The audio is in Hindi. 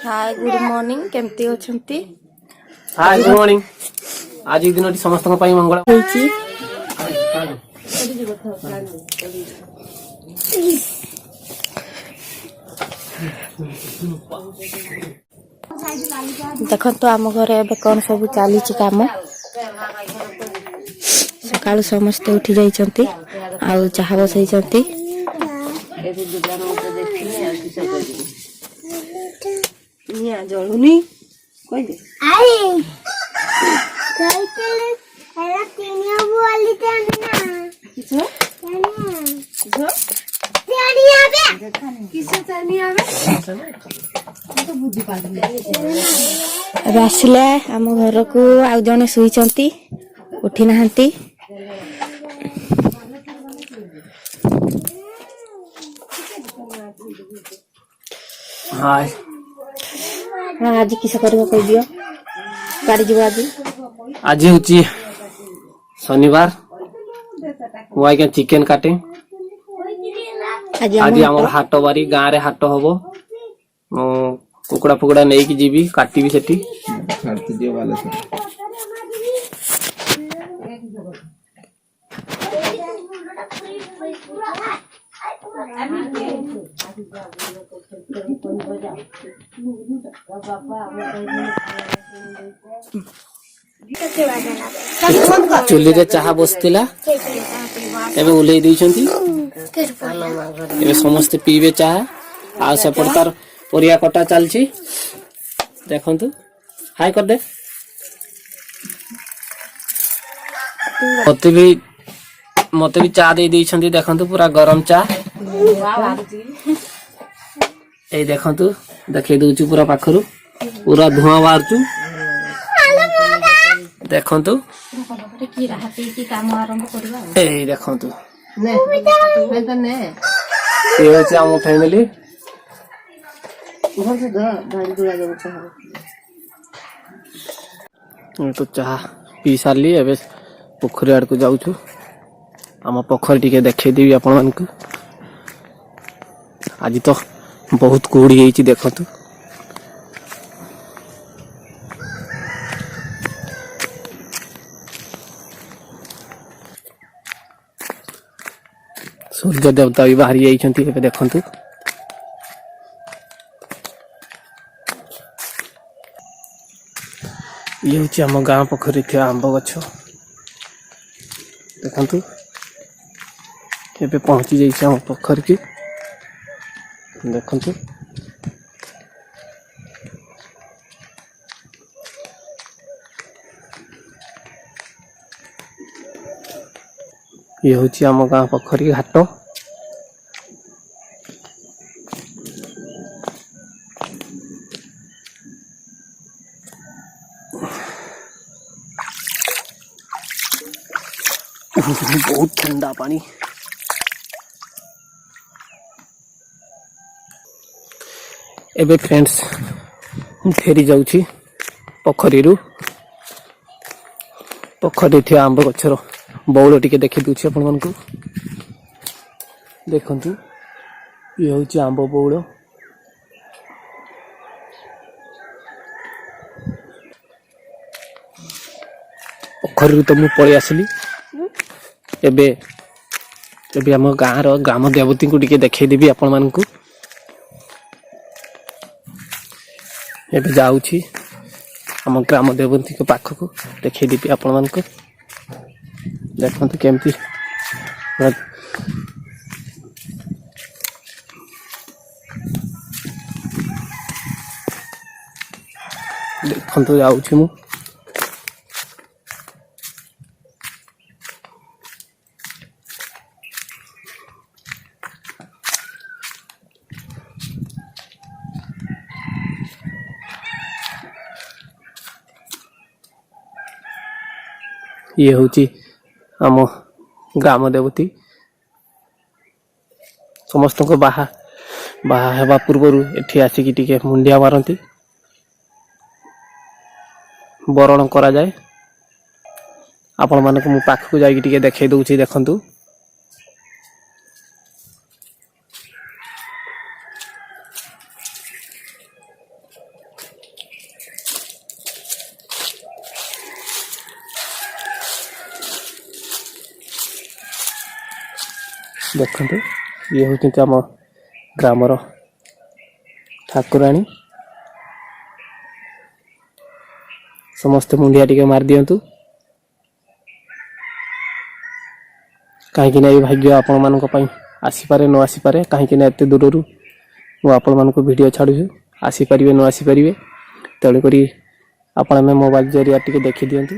हाय गुड मॉर्निंग केमती अछंती। Hi good morning. आज एक दिन समस्त मंगल होईची देखो आम घर ए कौन सब चली कम सकाल समस्ते उठी जाइछंती आ चाह बसैछंती जलुनी आसला आम घर को आउ जने शुई उठी नहांती हाय आज किस करबो कह दियो गाड़ी जीव आज होची शनिवार मुआ के चिकन काटे आज हमर हाट बारी गाँ रे हाट हबो कुकुड़ा फुकुड़ा नहीं की जीवी काटी भी सेठी चुली रे चाहा बसतिला एबे उलेई दैछंती एबे समस्त पीबे चाहा आ सेपट तार परिया कटा चलची देखंतु हाय कर दे मते भी चा दे दैछंती देखंतु पूरा गरम चा ए देखंतु देखै दउछु पूरा पाखरु पूरा धुआं बाहरचु देखंतु ए देखंतु ये होची हम फैमिली तो चाह पी सारी एवं पोखरी आड़ को जाऊँ आम पोखरी टी देखे देवी आपण मानक आज तो बहुत कुहुड़ी होती देखु सूर्य देवता भी बाहरी जाइछंती एबे देखंतु ये होची हम गाँ पोखरी थे आंब गछ देखंतु एबे पहुंची जाइछे हम पोखरी की देखंतु ये होची हम गाँ पोखरी घाट बहुत ठंडा पानी एबे फ्रेंड्स फेरी जाऊँ पोखरी पोखरी थे आंब गछर बौल टिके देखी दूची आपण मानकु देखंतु ये होची आंब बौल पोखरी तो मु पळी आसली एबे एबे हम गाँ रो ग्राम देवती को टिके देखै देबी आपण मानकु एबे जाऊची हम ग्राम देवती को पाख को देखै देबी आपण मानकु देखंतु केमती देखंतु जाऊची मु ये होची आम ग्राम देवती समस्त को बाहा हेबा पूर्व एठी आसिकी टिके मुंडिया मारती बरण करा जाए आपण मानक मु पाख को जाई टिके देखै दउची देखंतु देखते ये हूँ आम ग्रामर ठाकुराणी समस्ते मुंडिया टिके मार दियंतु कहीं ये भाग्य आपण मानक पई आसीपारे न आसीपारे कहीं एत दूर मु आपण मानक वीडियो छाड़ू आसीपारे न आसीपारे तेणुक आपण मोबाइल जरिया टिके देखी दियंतु।